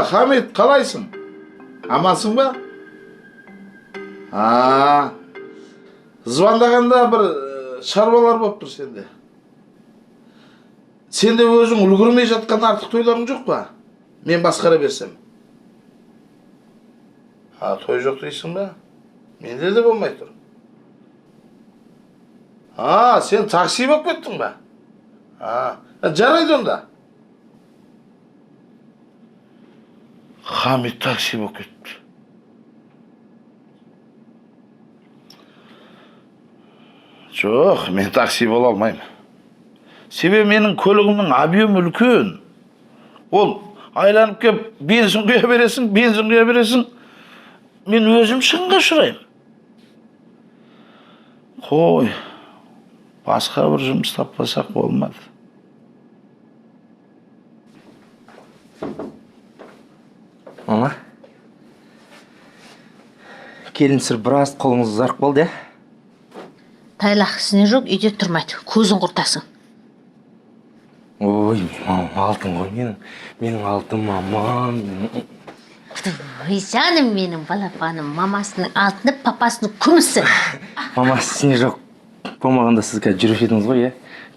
Хамид, қалайсың? Амансың ба? Звондағанда бір шаруалар болып тұр сенде. Сенде өзің үлгірмей жатқан артық тойларың жоқ па? Мен басқара берсем. Той жоқ дейсің ба? Менде де болмай тұр. Сен такси болып кеттің ба? Жарайды онда. Хамид такси болып кетті. Жоқ, мен такси бола алмаймын. Себебі менің көлігімнің объемы үлкен. Ол айланып кеп бензин құя бересің. Мен өзім шығынға ұшыраймын. Қой, басқа бір жұмыс таппасақ болмады. Мама, келін сыр біраз қолыңыз ұзарып болды, Тайлақ ісіне жоқ, үйде тұрмайды. Көзін құртасың. Ой, мамам, алтын ғой менің алтын мамам. Ой, жаным менің балапаным, мамасының алтыны, папасының күмісі. Мама, ісіне жоқ болмағанда сіз қазір жүріп едіңіз ғой,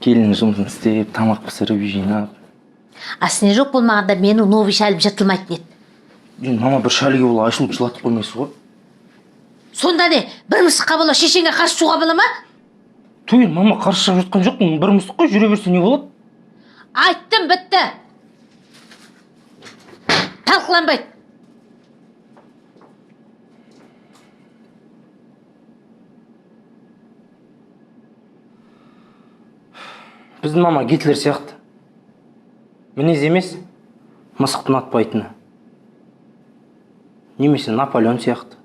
келіннің жұмысын істеп, тамақ пісіріп, үй жинап. Ісіне жоқ болмағанда менің новый шалым жыртылмайтын еді. Мама, бір шалиге бола айшылып жылатып қоймайсыз ғой. Сонда не, бір мысыққа бола шешеңе қарсы суға бола ма? Той, мама, қарсы шығып жатқан жоқпын, бір мысық қой, жүре берсе не болады? Айттым, бітті. Талқыланбайды. Біздің мама Гитлер сияқты. Мінез емес, мысықтың атпайтыны. Немесе Наполеон сияқты.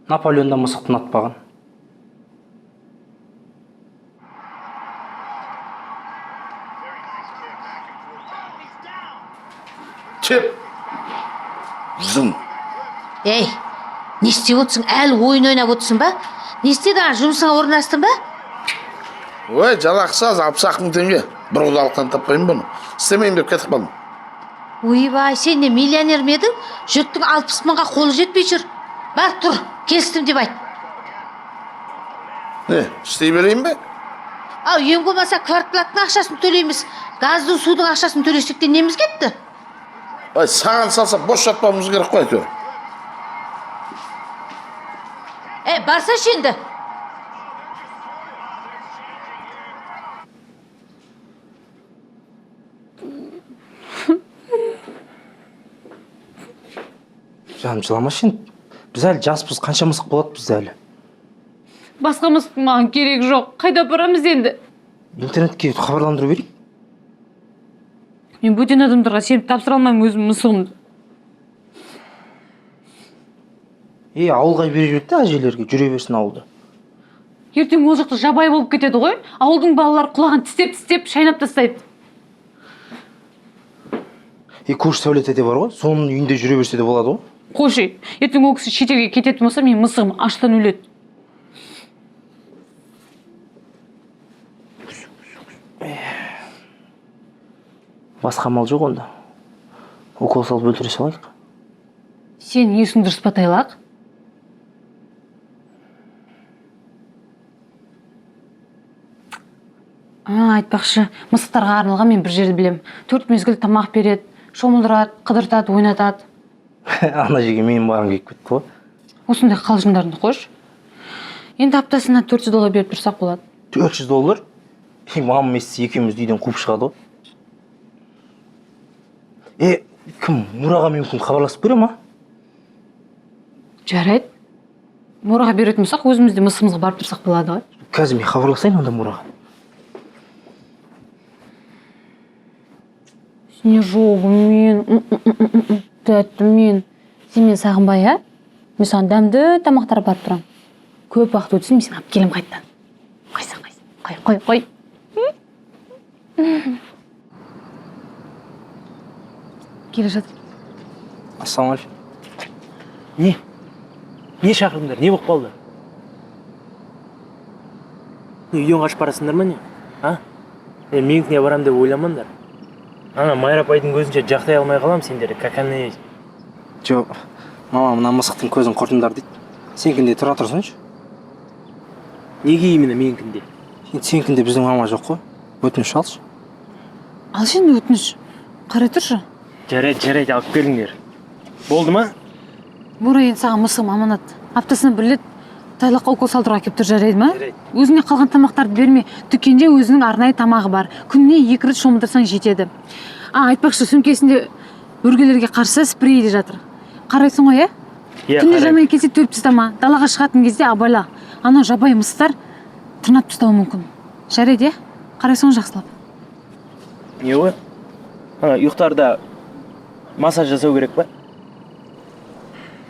Наполеонда мысықтың атпаған. Чеп! Зың! Ей, не істеп отырсың? Әлі ойын ойнап отырсың ба? Не істедің, жұмысыңа орналастың ба? Ой, жалақысы аз 60 теңге. Бір құдалықтан таппаймын бұны. Істемеймін деп кетіп қалдым. Ойбай, сен не миллионер ме едің? Жұрттың 60 мыңға қолы жетпей жүр. Бар, тұр, келістім деп айт. Не, істей берейін бе? Ең болмаса квартплаттың ақшасын төлейміз. Газдың, судың ақшасын төлесек те неміз кетті? Саған салса бош жатпауымыз керек қой әйтеуір. Барса енді. Жаным, жыламашы енді. Біз әлі жаспыз, қанша мысық болады бізде әлі? Басқа мысықтың маған керек жоқ. Қайда барамыз енді? Интернетке хабарландыру берейік. Мен бөтен адамдарға сеніп тапсыра алмаймын өзім мысығымды. Ауылға бере жүрек те әжелерге, жүре берсін ауылда. Ертең ол жақта жабайы болып кетеді ғой. Ауылдың балалары құлағын тістеп, шайнап тастайды. Көрші Сәулеті де бар ғой, соның үйінде жүре берсе де болады ғой. Қойшы, ертең ол кісі шетелге кететін болса, мен мысығым аштан өледі. Басқа мал жоқ онда. Укол салып өлтіре салайық. Сен есің дұрыс па, Тайлақ? Айтпақшы, мысықтарға арналған мен бір жерді білем. 4 мезгіл тамақ береді, шомылдырады, қыдыртады, ойнатады. Ана жерге менің барым келіп кетті ғой. Осындай қалжыңдарыңды қойшы. Енді аптасына $400 беріп тұрсақ болады. $400? Мамам естісе екеуміз үйден қуып шығады ғой. Кім? Мұраға мүмкін хабарласып бере ма? Жарайды. Мұраға беретін болсақ, өзімізде мысығымызға барып тұрсақ болады ғой. Қазір мен хабарласайын онда Мұраға. Сіне жоғым мен, тәттім мен. Сен мен сағынбай, Мен саған дәмді тамақтар барып тұрам. Көп уақыт өтсін, мен сен алып келем қайттан. Қойсан. Қой. Келе жатыр. Ассалаумағалейкум. Не шақырдыңдар? Не болып қалды? Үйден қашып барасыңдар ма не? А? Менікіне барам деп ойламаңдар. Ана Майра апайдың көзінше жақтай алмай қалам сендерді, каканы. Жоқ, мама мына мысықтың көзін құртыңдар дейді. Сенкінде тұра тұрсыншы. Неге именно менікінде? Сенкінде біздің мама жоқ қой. Өтініш алшы. Алшы енді өтініш. Қарай тұршы. Жарайды, алып келіңдер. Болды ма? Бура енді саған мысығым аманат. Аптасына бір рет тайлаққа укол салдыруға келіп тұр, жарайды ма? Жарайды. Өзіңе қалған тамақтарды берме. Дүкенде өзінің арнайы тамағы бар. Күніне 2 рет шомылдырсаң жетеді. Айтпақшы, сөмкесінде өргелерге қарсы спрей де жатыр. Қарайсың ғой, Түнде жаман келсе төп тастама. Далаға шығатын кезде абайла. Анау жабайы мысықтар тырнап тастауы мүмкін. Жарайды, қарайсың жақсылап. Не ғой? Ұйықтарда массаж жасау керек па?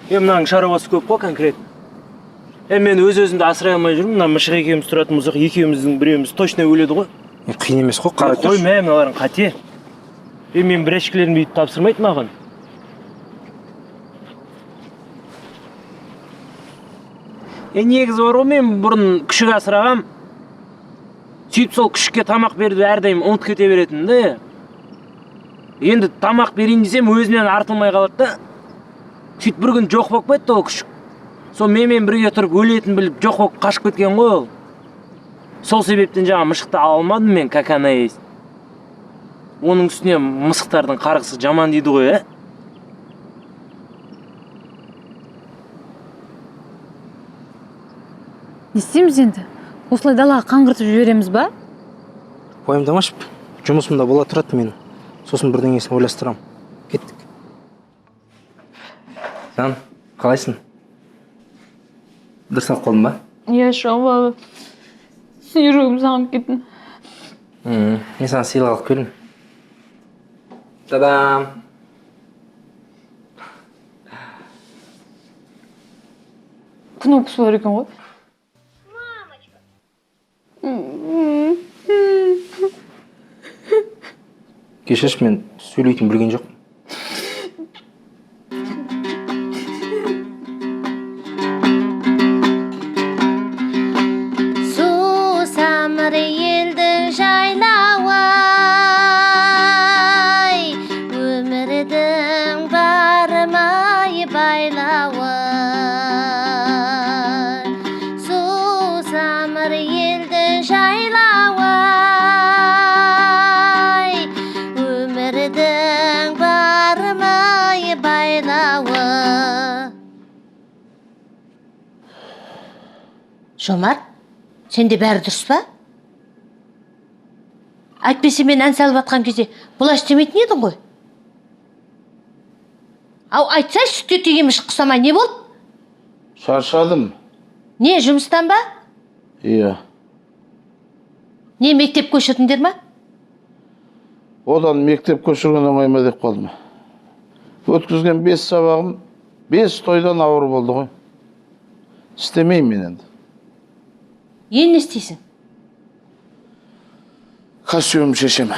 Мынаның шаруасы көп қой конкретно. Мен өз-өзімді асырай алмай жүрмін. Мына Мышық екеуміз тұратын болсақ, екеуміздің біреуіміз точно өледі ғой. Қиын емес қой, қарай тұршы. Қой, мыналарың қате. Мен бір әшкілерін бүйтіп тапсырмайды маған. Негізі бар ғой, мен бұрын күшік асырағам. Сөйтіп сол күшікке тамақ берді әрдайым ұмытып кете беретін де. Енді тамақ берейін десем өзінен артылмай қалады да. Сөйтіп бір күн жоқ болып кетті ол күшік. Сол менімен бірге тұрып өлетін біліп жоқ болып қашып кеткен ғой ол. Сол себептен жаңа Мышықты ала алмадым мен, каканы. Оның үстіне мысықтардың қарғысы жаман дейді ғой, Не істейміз енді? Осылай далаға қаңғыртып жібереміз ба? Уайымдамашы, жұмысымда бола тұрады мен. Сосын бірдеңесін ойластырам. Кеттік. Жан, қалайсың? Дұрыс алып қалдың ба? Иә, шамалы. Сүйрегім сағынып кеттім. Мен саған сыйлық алып келдім. Та-дам! Кнопкасы бар екен ғой. Кешірші, мен сөйлейтін білген жоқ. Самыр елдің жайлауы, өмірдің бармай байлауы. Самыр елдің жайлауы, өмірдің бармай байлауы. Жомарт, сенде бәрі дұрыс па? Әйтпесе мен ән салып атқан кезде бұлай істемейтін едің ғой. Ау, айтсай, сүтке түйгеміш құсамай не болды? Шаршадым. Не, жұмыстан ба? Иә. Не, мектеп көшірдіңдер ма? Одан мектеп көшірген оңайма деп қалдым. Өткізген 5 сабағым 5 тойдан ауыр болды ғой. Істемеймін мен енді. Енді не істейсің? Костюм шешем.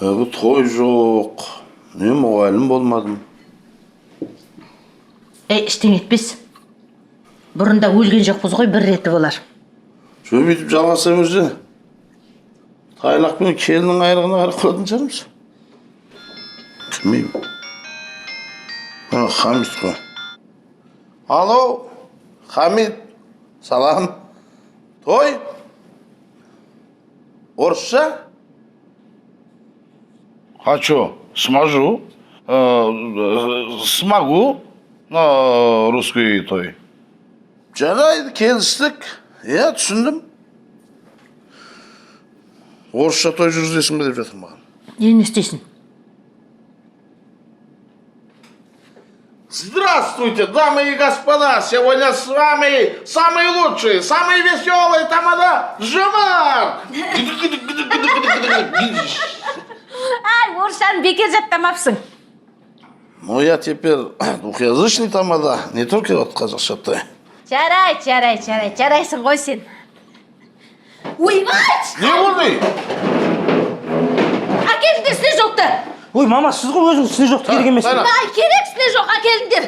Bu той жоқ. Не мұғалім болмадым. Іштен етпес. Бұрында өлген жоқпыз ғой, бір реті болар. Сөйтіп жалғаса берсе, тайлақ пен келіннің айрығына қарап қалатын шығармыз. Білмеймін. Хамид қой. Алло, Хамид. Салам. Той? Орысша? Хочу. Смогу на русский той. Жарайды, келістік. Иә, түсіндім. Орысша той жүргізесің бе деп жатыр маған. Енді не істейсің? Здравствуйте, дамы и господа! Сегодня с вами самый лучший, самый веселый тамада Жомарт! Ай, орысшаны бекер жаттамапсың. Ну, я теперь двухязычный тамада, не только вот қазақшатай. жарайсың ғой сен. Ойбай! Не болды? Әкеліңдер снежокты! Ой, мама, сіз ғой өзіңіз снежокты керек емес. Ай, керек снежок, әкеліңдер!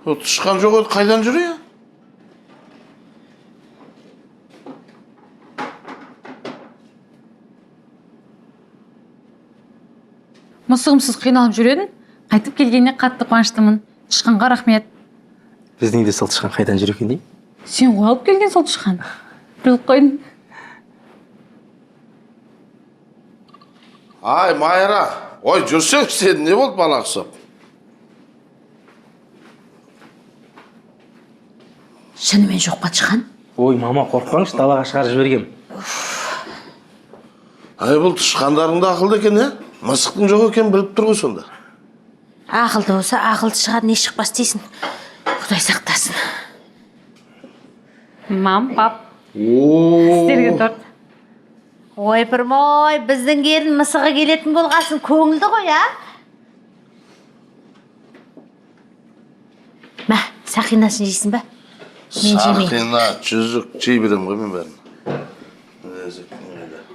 Тышқан жоқ еді, қайдан жүр я? мысығымсыз қиналып жүр едің, қайтып келгеніне қатты қуаныштымын. Тышқанға рахмет. Біздің де сол тышқан қайдан жүр екен деймін. Сен ғой алып келген сол тышқан. Біліп қойдың. Ай, Майра, ой, жүрсең сен не болды бала құсап? Шынымен жоқ па тышқан? Ой, мама, қорықпаңыз, далаға шығарып жібергем. Ай, бұл тышқандарың да ақылды екен, е? Мысықтың жоқ екен біліп тұр ғой сонда. Ақылды болса, ақылды шығар не шықпас дейсің. Құдай сақтасын. Мам, пап. Сіздерге торт. Ой, пырмой, біздің келін мысығы келетін болғасын көңілді ғой, а? Мә, сақинасын жейсің ба? Мен жемеймін. Сақина, жүзік, жей берем ғой мен бәрін.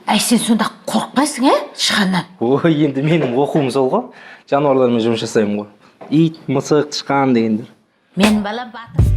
Әй, сен сонда қорықпайсың, тышқаннан? Ой, енді менің оқуым сол ғой. Жануарлармен жұмыс жасаймын ғой. Ит, мысық, тышқан дегендер. Мен балам батыр.